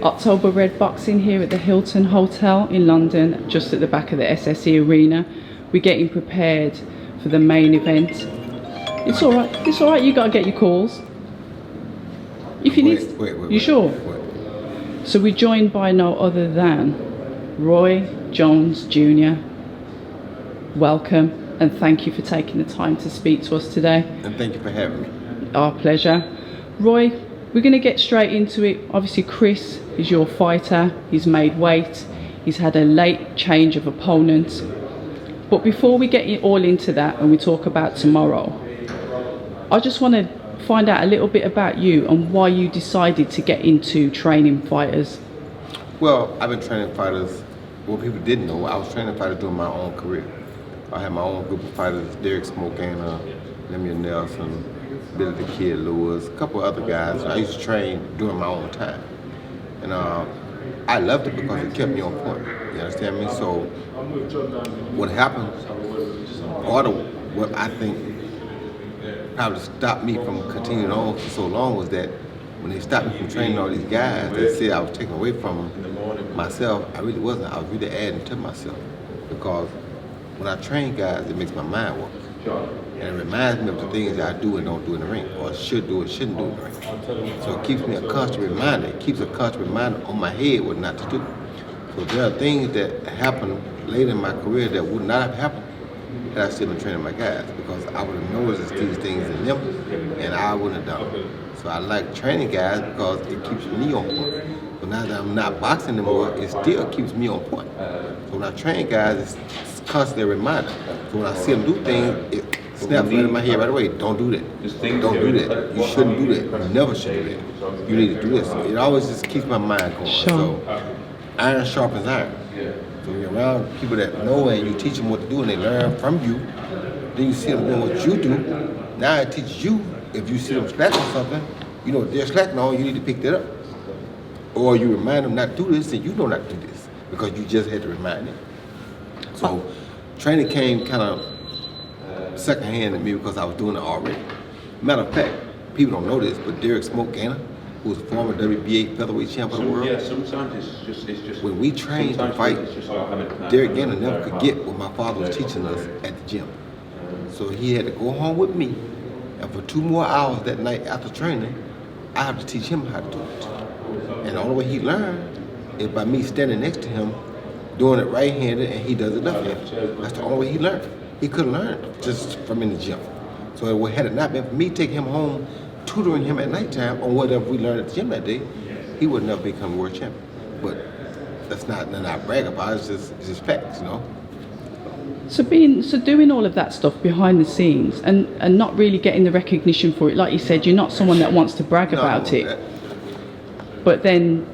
October Red Boxing here at the Hilton Hotel in London, just at the back of the SSE Arena. We're getting prepared for the main event. It's all right. It's all right. You gotta get your calls. If you need. Wait. You sure? Wait. So we're joined by no other than Roy Jones Jr. Welcome and thank you for taking the time to speak to us today. And thank you for having me. Our pleasure. Roy, we're going to get straight into it. Obviously, Chris is your fighter. He's made weight. He's had a late change of opponents. But before we get all into that and we talk about tomorrow, I just want to find out a little bit about you and why you decided to get into training fighters. Well, I've been training fighters. What people didn't know, I was training fighters during my own career. I had my own group of fighters, Derek Smoke Gainer, Lemuel Nelson, Billy the Kid Lewis, a couple of other guys. I used to train during my own time. And I loved it because it kept me on point. You understand me? So what happened, part of what I think probably stopped me from continuing on for so long was that when they stopped me from training all these guys, they said I was taking away from myself. I really wasn't. I was really adding to myself. Because when I train guys, it makes my mind work. And it reminds me of the things that I do and don't do in the ring, or should do and shouldn't do in the ring. So it keeps me a constant reminder. It keeps a constant reminder on my head what not to do. So there are things that happen later in my career that would not have happened had I still been training my guys, because I would have noticed these things in them and I wouldn't have done it. So I like training guys because it keeps me on point. So now that I'm not boxing anymore, it still keeps me on point. So when I train guys, it's constantly a reminder. So when I see them do things, it snaps right in my head right away. Don't do that. Don't do that. You shouldn't do that. You never should do that. You need to do this. It always just keeps my mind going. Sure. So iron sharpens iron. So when you're around people that know and you teach them what to do and they learn from you, then you see them doing what you do. Now it teaches you, if you see them slacking on something, you know if they're slacking on, you need to pick that up. Or you remind them not to do this and you know not to do this because you just had to remind them. So training came kind of secondhand to me because I was doing it already. Matter of fact, people don't know this, but Derek Smoke Gainer, who was a former WBA featherweight champ of the world. Yeah, sometimes it's just when we trained to fight, Derek Gainer never could get what my father was teaching us at the gym. So he had to go home with me, and for 2 more hours that night after training, I have to teach him how to do it. And the only way he learned is by me standing next to him, doing it right-handed, and he does it left-handed. That's the only way he learned. He couldn't learn just from in the gym. So had it not been for me taking him home, tutoring him at nighttime on whatever we learned at the gym that day, he would never become world champion. But that's not nothing I brag about. It's just facts, you know. So doing all of that stuff behind the scenes and not really getting the recognition for it, like you said, you're not someone that wants to brag about it. But then,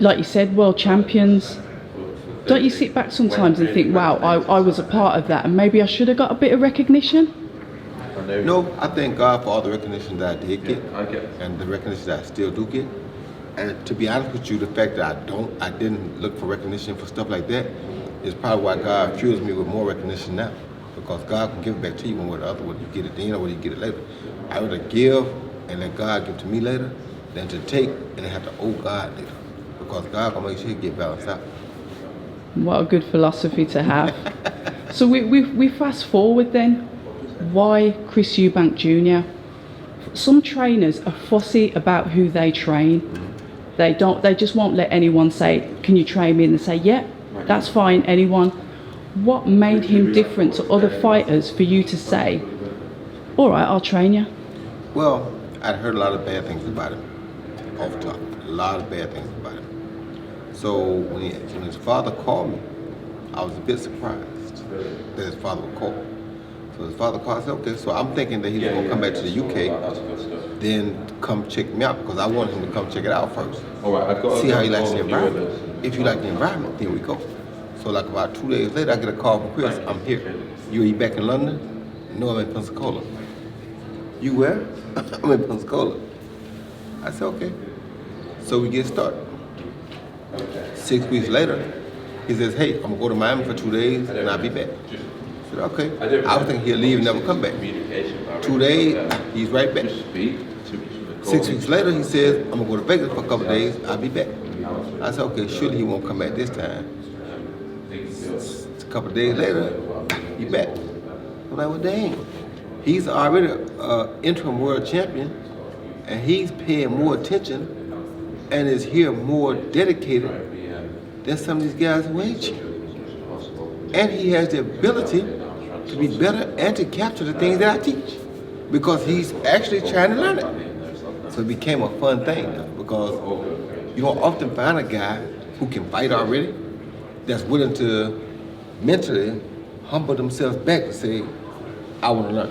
like you said, world champions. Don't you sit back sometimes and think, wow, I was a part of that and maybe I should have got a bit of recognition? No, I thank God for all the recognition that I did get and the recognition that I still do get. And to be honest with you, the fact that I didn't look for recognition for stuff like that is probably why God fuels me with more recognition now. Because God can give it back to you one way or the other, whether you get it then or whether you get it later. I would rather give and let God give to me later than to take and have to owe God later. Because God gonna make sure you get balanced out. What a good philosophy to have. So we fast forward then. Why Chris Eubank Jr.? Some trainers are fussy about who they train. They just won't let anyone say, can you train me? And they say, yeah, that's fine, anyone. What made him different to other fighters for you to say, all right, I'll train you? Well, I'd heard a lot of bad things about him, off the top. A lot of bad things about him. So when his father called me, I was a bit surprised that his father would call. So his father called and said, okay, so I'm thinking that he's going to come back to the UK, then come check me out, because I wanted him to come check it out first. See how he likes the environment. If you like the environment, then we go. So like about 2 days later, I get a call from Chris, I'm here. You back in London? No, I'm in Pensacola. You where? I'm in Pensacola. I said, okay. So we get started. 6 weeks later, he says, hey, I'm going to go to Miami for 2 days and I'll be back. I said, okay. I was thinking he'll leave and never come back. 2 days, he's right back. 6 weeks later, he says, I'm gonna go to Vegas for a couple of days, I'll be back. I said, okay, surely he won't come back this time. A couple of days later, he back. I'm like, well, dang. He's already an interim world champion, and he's paying more attention and is here more dedicated than some of these guys who ain't you. And he has the ability to be better and to capture the things that I teach because he's actually trying to learn it. So it became a fun thing because you don't often find a guy who can fight already that's willing to mentally humble themselves back and say, I want to learn.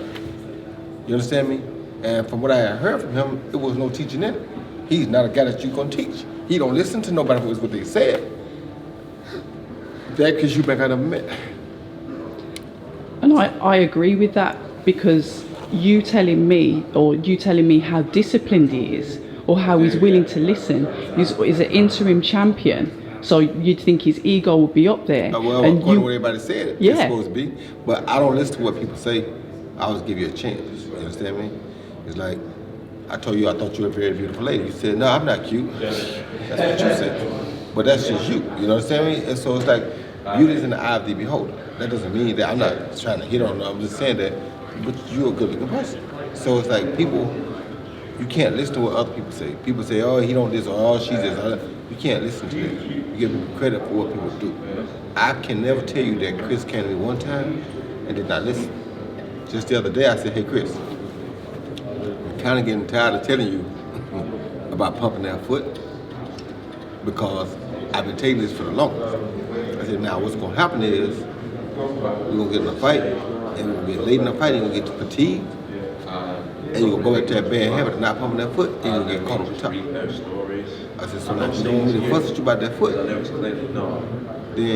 You understand me? And from what I had heard from him, it was no teaching in it. He's not a guy that you're going to teach. He don't listen to nobody who is what they said. That because you back I never met. And I agree with that because you telling me how disciplined he is or how he's willing to listen is an interim champion. So you'd think his ego would be up there. Well, and according to what everybody said, yeah. It's supposed to be. But I don't listen to what people say. I always give you a chance. You understand me? It's like, I told you I thought you were a very beautiful lady. You said, no, I'm not cute. That's what you said. But that's just you. You understand me? And so it's like, beauty is in the eye of the beholder. That doesn't mean that I'm not trying to hit on them. I'm just saying that, but you're a good looking person. So it's like people, you can't listen to what other people say. People say, oh, he don't this, or oh, she's this. You can't listen to that. You give them credit for what people do. I can never tell you that Chris came to me one time and did not listen. Just the other day I said, hey Chris, I'm kind of getting tired of telling you about pumping that foot because I've been taking this for the longest. I said, now what's going to happen is we're going to get in a fight, and we're going to get late in the fight, you're going to get fatigued, and you're going to go into that bad habit of not pumping that foot, and you're going to get caught on top. I said, so now you don't want me to fuss at you about that foot. Then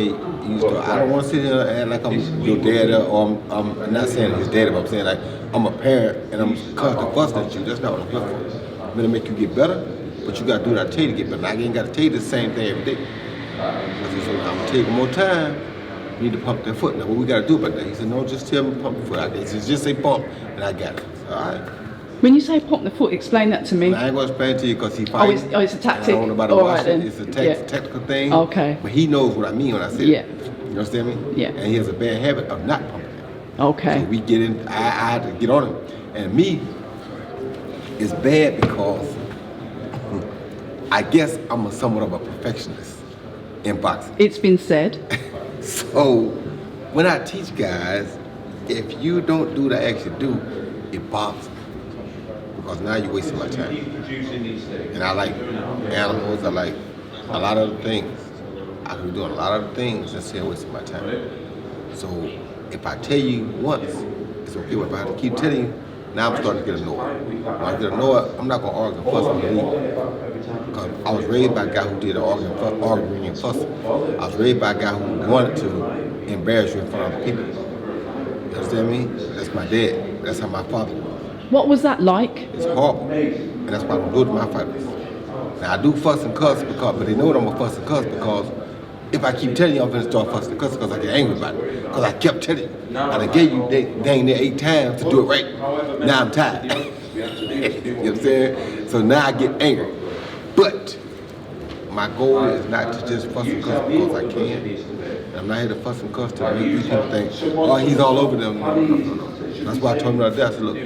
you start, I don't want to sit here and act like I'm your dad, or I'm not saying his dad, but I'm saying like I'm a parent and I'm constantly fussing at you. That's not what I'm here for. I'm going to make you get better, but you got to do what I tell you to get better. I ain't got to tell you the same thing every day. I said, so I'm going to take one more time. You need to pump that foot. Now, what we got to do about that? He said, no, just tell me to pump the foot. He said, just say pump, and I got it. All right. when you say pump the foot, explain that to me. I ain't going to explain it to you because he fights. It's a tactic. I don't know about it. All right, then. It's a technical thing. Okay. But he knows what I mean when I say it. You understand me? Yeah. And he has a bad habit of not pumping it. Okay. So we get in, I had to get on him. And me, it's bad because I guess I'm somewhat of a perfectionist in boxing. It's been said. So when I teach guys, if you don't do what I actually do, it bothers me. Because now you're wasting my time. And I like animals, I like a lot of other things. I could be doing a lot of other things and still wasting my time. So if I tell you once, it's okay. But if I have to keep telling you, now I'm starting to get annoyed. When I get annoyed, I'm not going to argue and fuss with you. Because I was raised by a guy who did arguing and fussing. I was raised by a guy who wanted to embarrass you in front of other people. You understand me? That's my dad. That's how my father was. What was that like? It's horrible. And that's why I don't go to my fighters. Now I do fuss and cuss, but they know that I'm going to fuss and cuss because if I keep telling you I'm going to start fussing and cussing because I get angry about it. Because I kept telling you. And I gave you dang near 8 times to do it right. Now I'm tired. You know what I'm saying? So now I get angry. But my goal is not to just fuss and cuss because I can. And I'm not here to fuss and cuss to make these people think, oh, he's all over them. No. That's why I told him the other day, I said, look, I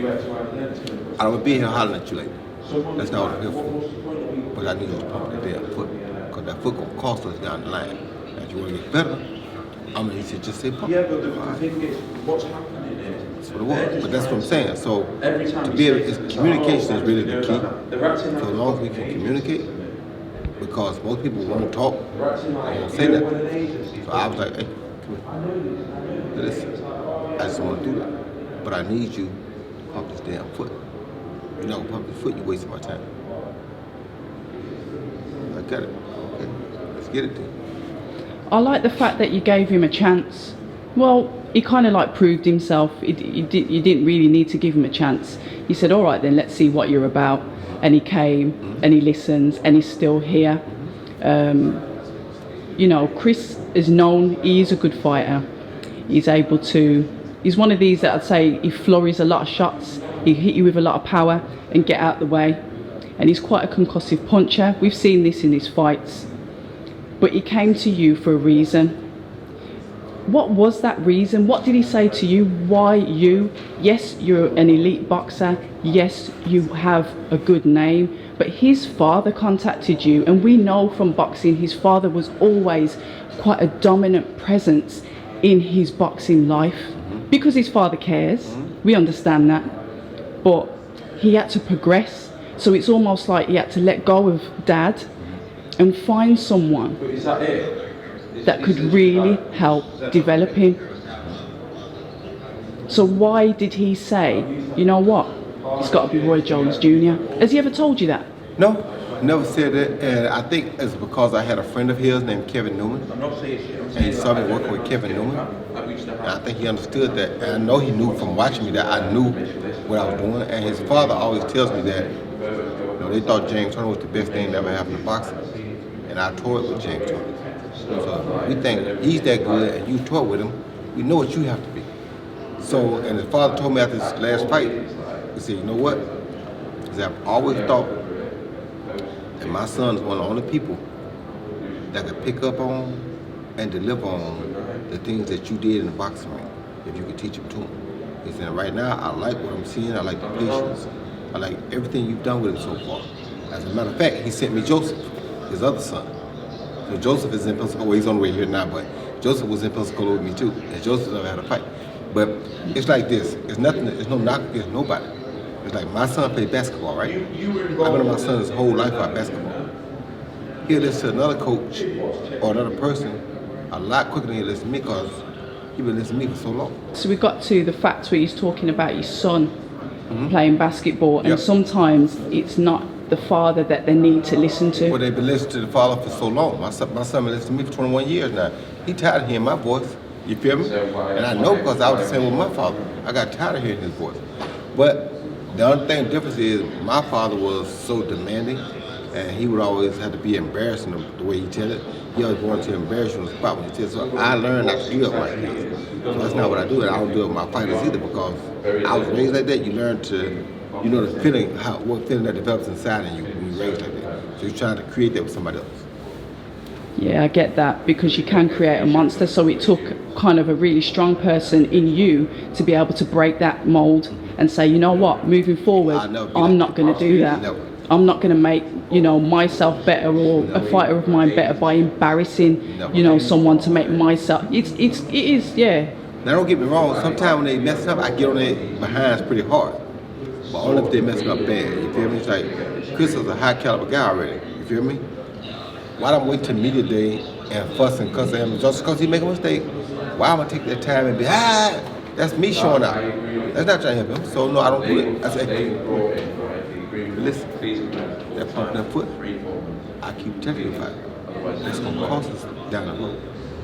don't want to be here hollering at you later. That's not what I'm here for. But I need you to pump that damn foot. Because that foot going to cost us down the line. If you want to get better, he said, just say pump. Yeah, but the thing is, what's happening is... That's what it was. But that's what I'm saying. So, to be able, communication is really the key. So as long as we can communicate, because most people won't talk, they won't say that. So I was like, hey, come here. Listen, I just want to do that. But I need you to pump this damn foot. You're not going to pump this foot, you're wasting my time. I got it. Okay, let's get it then. I like the fact that you gave him a chance. Well, he kind of like proved himself. You didn't really need to give him a chance. You said, all right then, let's see what you're about. And he came, and he listens, and he's still here. You know, Chris is known, he is a good fighter. He's able to, he's one of these that I'd say he flurries a lot of shots. He hit you with a lot of power and get out the way. and he's quite a concussive puncher. We've seen this in his fights. But he came to you for a reason. What was that reason? What did he say to you? Why you? Yes, you're an elite boxer. Yes, you have a good name. But his father contacted you, and we know from boxing his father was always quite a dominant presence in his boxing life. Because his father cares. We understand that. But he had to progress. So it's almost like he had to let go of dad and find someone that could really help develop him. So why did he say, you know what, it's got to be Roy Jones Jr.? Has he ever told you that? No, never said that. And I think it's because I had a friend of his named Kevin Newman. And he saw me working with Kevin Newman. And I think he understood that. And I know he knew from watching me that I knew what I was doing. And his father always tells me that, you know, they thought James Turner was the best thing that ever happened to boxing. And I toured with James Turner. So we think he's that good and you toured with him, we know what you have to be. So, and his father told me after his last fight, he said, you know what? He said, I've always thought that my son is one of the only people that could pick up on and deliver on the things that you did in the boxing ring, if you could teach them to him. He said, right now, I like what I'm seeing, I like the patience, I like everything you've done with him so far. As a matter of fact, he sent me Joseph, his other son. So Joseph is in Pensacola. Well, he's on the way here now, but Joseph was in Pensacola with me too. And Joseph never had a fight. But it's like this. It's nothing. There's no knock against nobody. It's like my son played basketball, right? I've been on my son's whole life about basketball. He'll listen to another coach or another person a lot quicker than he'll listen to me because he's been listening to me for so long. So we got to the fact where he's talking about his son playing basketball, and sometimes it's not the father that they need to listen to. Well, they've been listening to the father for so long. My son been listening to me for 21 years now. He tired of hearing my voice. You feel me? And I know because I was the same with my father. I got tired of hearing his voice. But the only thing difference is my father was so demanding, and he would always have to be embarrassing the way he tell it. He always wanted to embarrass you on the spot when he tells. So I learned not to do it with my kids. So that's not what I do. And I don't do it with my fighters either because I was raised like that. You learn to, you know, the feeling, what feeling that develops inside of you when you're raised like that. So you're trying to create that with somebody else. Yeah, I get that, because you can create a monster. So it took kind of a really strong person in you to be able to break that mold and say, you know what, moving forward, I'm not going to do that. I'm not going to make, you know, myself better or a fighter of mine better by embarrassing, you know, someone to make myself. It is, yeah. Now don't get me wrong. Sometimes when they mess up, I get on their behinds pretty hard. But only if they mess up bad. You feel me? It's like Chris is a high caliber guy already. You feel me? Why don't I wait till media day and fuss and cuss at him just because he make a mistake? Why am I take that time and be, that's me showing up. That's not trying to help him. So no, I don't do it. I say, hey, listen, that pump that foot, I keep telling you about it. It's gonna cost us down the road.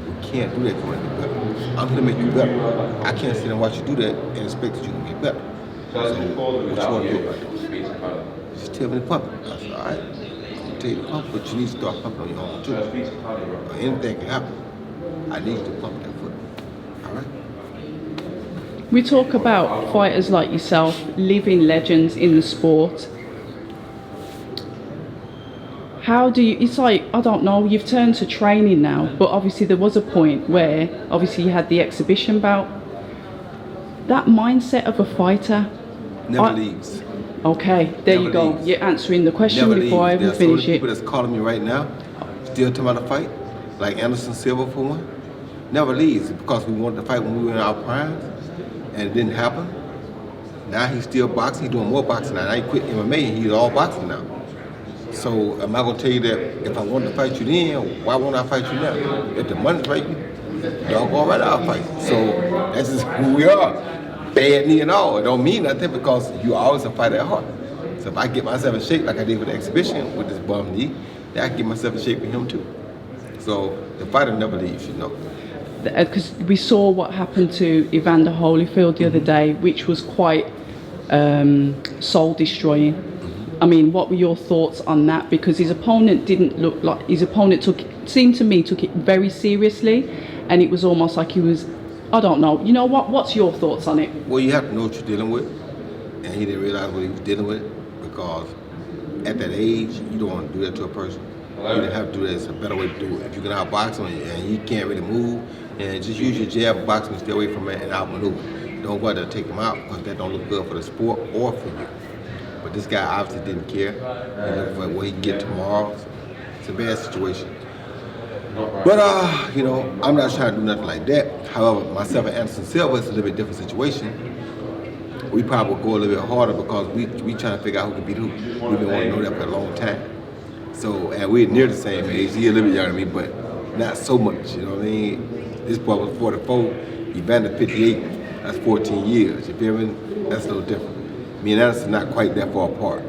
We can't do that for you better. I'm gonna make you better. I can't sit and watch you do that and expect that you can get better. So what you wanna do about it? Just tell me to pump it. I said, all right. Take the pump, but you need to start pumping on your own too. Or anything can happen. I need you to pump that foot. All right? We talk about fighters like yourself, living legends in the sport. How do you, it's like, I don't know, you've turned to training now, but obviously there was a point where, obviously you had the exhibition bout. That mindset of a fighter never leaves. Okay, there Never you go. leaves. You're answering the question Never before I even There's so many finish it. people that's calling me right now, still talking about a fight, like Anderson Silva for one. Never leaves because we wanted to fight when we were in our primes, and it didn't happen. Now he's still boxing. He's doing more boxing now. Now he quit MMA and he's all boxing now. So am I gonna tell you that if I wanted to fight you then, why won't I fight you now? If the money's right, doggone right I'll fight. So that's just who we are. Bad knee and all, it don't mean nothing because you always a fighter at heart. So if I get myself in shape like I did with the exhibition with this bum knee, then I can get myself in shape with him too. So the fighter never leaves, you know. Because we saw what happened to Evander Holyfield the other day, which was quite soul destroying. I mean, what were your thoughts on that? Because his opponent didn't look like, his opponent seemed to me took it very seriously, and it was almost like he was, I don't know. You know what? What's your thoughts on it? Well, you have to know what you're dealing with, and he didn't realize what he was dealing with because at that age, you don't want to do that to a person. You don't have to do that. It's a better way to do it. If you can outbox him and you can't really move, and just use your jab, box him, stay away from it, and outmaneuver. Don't go out there and take him out because that don't look good for the sport or for you. But this guy obviously didn't care. He looked for what he can get tomorrow. It's a bad situation. But, you know, I'm not trying to do nothing like that. However, myself and Anderson Silva, it's a little bit different situation. We probably will go a little bit harder because we trying to figure out who can beat who. We've been wanting to know that for a long time. So, and we're near the same age. He's a little bit younger than me, but not so much, you know what I mean? This boy was 44, Evander 58, that's 14 years, you feel me? That's a little different. Me and Anderson not quite that far apart.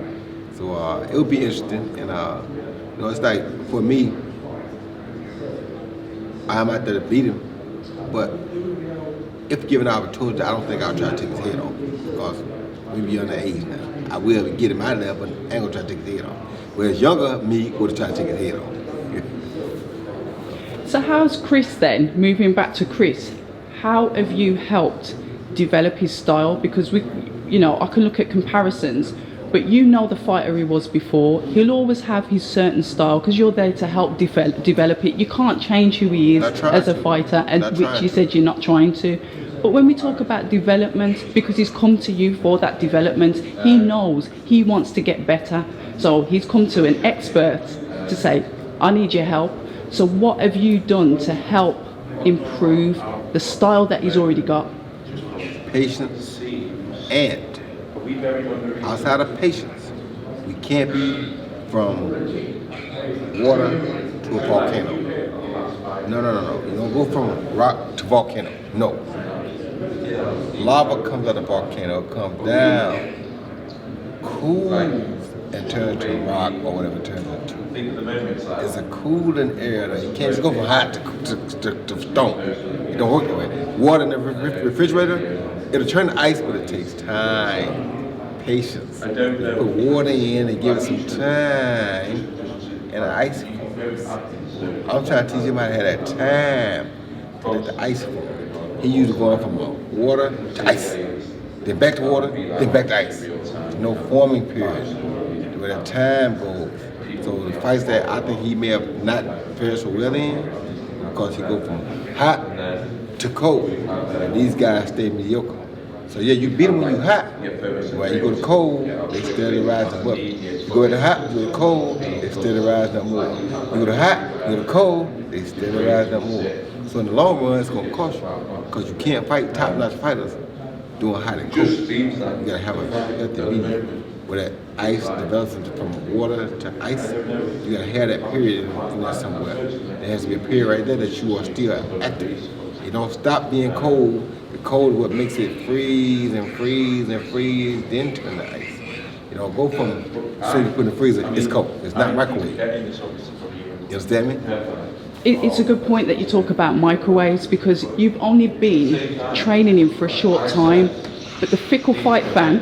So it'll be interesting, and you know, it's like, for me, I'm out there to beat him, but if given the opportunity, I don't think I'll try to take his head off, because we be underage now. I will get him out of there, but I ain't gonna try to take his head off. Whereas younger me would have tried to take his head off. So how's Chris then, moving back to Chris, how have you helped develop his style? Because we, you know, I can look at comparisons, but you know the fighter he was before. He'll always have his certain style because you're there to help develop it. You can't change who he is as a fighter, and which you said you're not trying to. But when we talk about development, because he's come to you for that development, he knows he wants to get better. So he's come to an expert to say, I need your help. So what have you done to help improve the style that he's already got? Patience, and outside of patience, we can't be from water to a volcano. No. You don't go from rock to volcano. No. Lava comes out of the volcano, comes down, cools, and turns to rock or whatever it turns into. It's a cooling area that you can't just go from hot to stone. It don't work that way. Water in the refrigerator, it'll turn to ice, but it takes time, patience. You put water in and give it some time, and the ice forms. I'm trying to teach him how to have that time to let the ice form. He usually going from water to ice, then back to water, then back to ice. No forming period. Where the time goes. So the fights that I think he may have not fared so well in, because he go from hot to cold. And these guys stay mediocre. So yeah, you beat them when you hot. When you go to cold, they steadily rise up. You go to hot, you go to cold, they steadily rise up more. You go to hot, you go to cold, they steadily rise up more. So in the long run, it's gonna cost you, because you can't fight top-notch fighters doing hot and cold. You gotta have a healthy medium. Where that ice develops from water to ice, you gotta have that period in there somewhere. There has to be a period right there that you are still active. You don't stop being cold. The cold is what makes it freeze and freeze and freeze, then turn to ice. You know, go from, so you put in the freezer, it's cold. It's not microwave. You understand me? It's a good point that you talk about microwaves, because you've only been training him for a short time, but the fickle fight fan,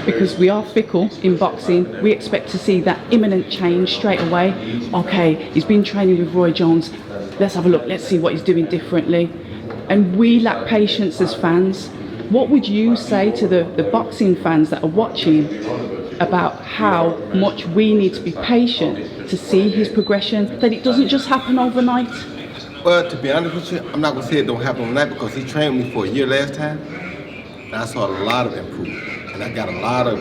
because we are fickle in boxing, we expect to see that imminent change straight away. Okay, he's been training with Roy Jones, let's have a look, let's see what he's doing differently. And we lack patience as fans. What would you say to the boxing fans that are watching about how much we need to be patient to see his progression, that it doesn't just happen overnight? Well, to be honest with you, I'm not gonna say it don't happen overnight, because he trained me for a year last time, and I saw a lot of improvement. And I got a lot of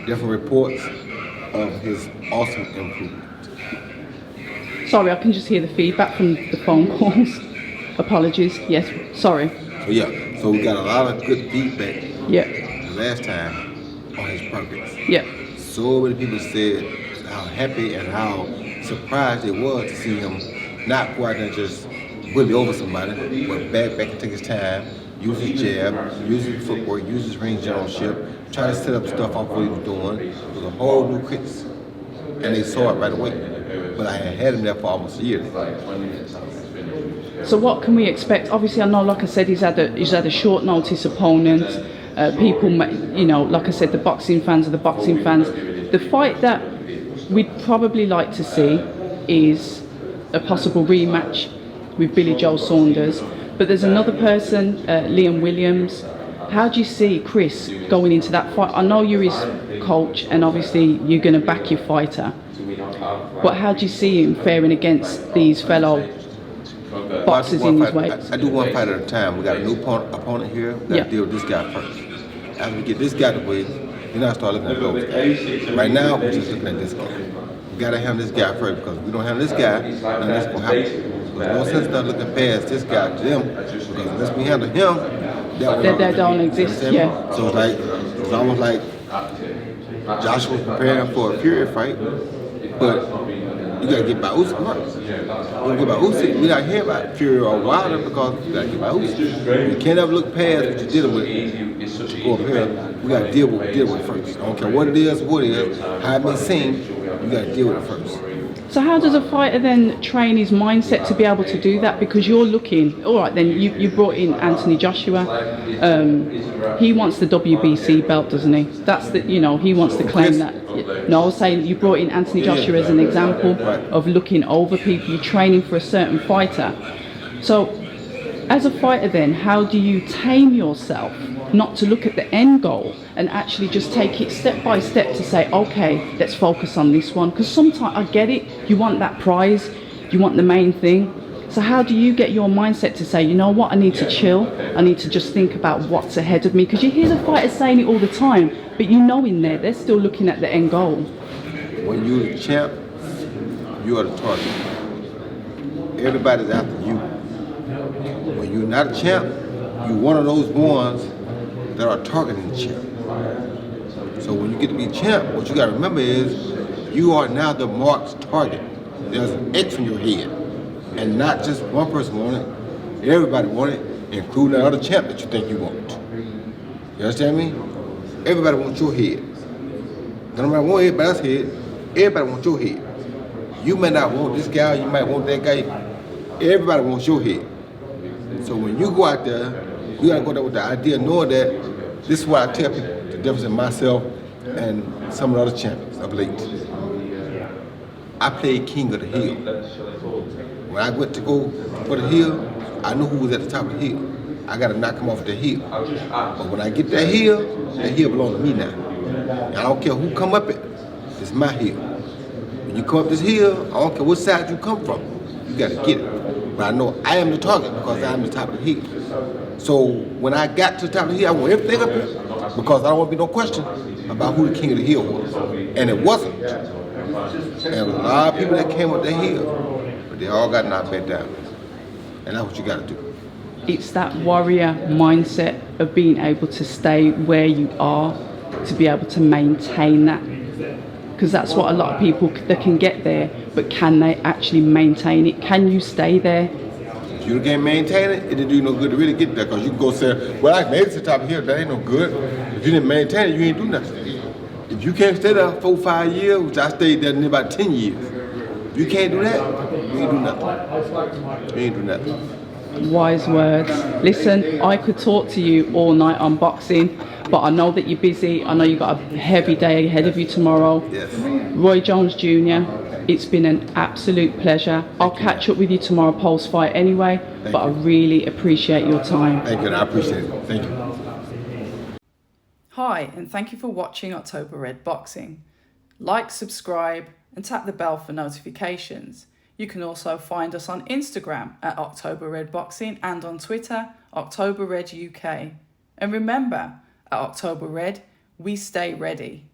different reports of his awesome improvement. Sorry, I can just hear the feedback from the phone calls. Apologies. Yes, sorry. So yeah, so we got a lot of good feedback. Yeah. The last time on his progress. Yeah. So many people said how happy and how surprised they was to see him not go out there and just bully over somebody, but back and take his time, use his jab, use his footwork, use his ring generalship, try to set up stuff off what he was doing. It was a whole new critics. And they saw it right away. But I had him there for almost a year. So what can we expect? Obviously, I know, like I said, he's had a short notice opponent. People, you know, like I said, the boxing fans are the boxing fans. The fight that we'd probably like to see is a possible rematch with Billy Joe Saunders. But there's another person, Liam Williams, How do you see Chris going into that fight? I know you're his coach, and obviously you're going to back your fighter. But how do you see him faring against these fellow boxers in his weight? I do one fight at a time. We got a new opponent here. We got to deal with this guy first. After we get this guy to win, then I start looking at those guys. Right now, we're just looking at this guy. We got to handle this guy first, because if we don't handle this guy, then that's going to happen. There's no sense not looking past this guy to them, because unless we handle him, that don't exist. Yeah. So it's almost like Joshua's preparing for a Fury fight, but you gotta get by Usyk first. You gotta get by Usyk. We not hear about Fury or Wilder because you gotta get by Usyk. You can't ever look past what you're dealing with to go up here. We gotta deal with it first. I don't care what it is, how it may seem, you gotta deal with it first. So how does a fighter then train his mindset to be able to do that? Because you're looking, all right, then you brought in Anthony Joshua. He wants the WBC belt, doesn't he? That's the, he wants to claim that. No, I was saying you brought in Anthony Joshua as an example of looking over people. You're training for a certain fighter. So as a fighter then, how do you tame yourself not to look at the end goal and actually just take it step by step to say, okay, let's focus on this one? Because sometimes, I get it, you want that prize, you want the main thing. So how do you get your mindset to say, you know what, I need to chill, I need to just think about what's ahead of me? Because you hear the fighters saying it all the time, but you know in there, they're still looking at the end goal. When you're the champ, you are the target. Everybody's after you. When you're not a champ, you're one of those ones that are targeting the champ. So when you get to be champ, what you got to remember is you are now the marked target. There's an X in your head, and not just one person want it. Everybody want it, including that other champ that you think you want. You understand me? Everybody wants your head. Nobody want everybody's head. Everybody wants your head. You may not want this guy, you might want that guy. Everybody wants your head. So when you go out there, you gotta go there with the idea, knowing that this is what I tell people, the difference in myself and some of the other champions of late. I played king of the hill. When I went to go for the hill, I knew who was at the top of the hill. I gotta knock him off the hill. But when I get that hill belongs to me now. And I don't care who come up it, it's my hill. When you come up this hill, I don't care what side you come from, you gotta get it. But I know I am the target because I am the top of the hill. So when I got to the top of the hill, I want everything up here because I don't want to be no question about who the king of the hill was. And it wasn't. And there was a lot of people that came up the hill, but they all got knocked back down. And that's what you got to do. It's that warrior mindset of being able to stay where you are, to be able to maintain that. Because that's what a lot of people, they can get there, but can they actually maintain it? Can you stay there? If you can't maintain it, it didn't do you no good to really get there, because you can go say, well, I made it to the top of here, that ain't no good. If you didn't maintain it, you ain't do nothing. If you can't stay there 4 or 5 years, which I stayed there in about 10 years, if you can't do that, you ain't do nothing. You ain't do nothing. Wise words. Listen, I could talk to you all night on boxing, but I know that you're busy. I know you've got a heavy day ahead of you tomorrow. Yes. Roy Jones Jr., it's been an absolute pleasure. I'll catch up with you tomorrow post-fight anyway, but I really appreciate your time. Thank you, and I appreciate it. Thank you. Hi, and thank you for watching October Red Boxing. Like, subscribe, and tap the bell for notifications. You can also find us on Instagram at October Red Boxing and on Twitter, October Red UK. And remember, at October Red, we stay ready.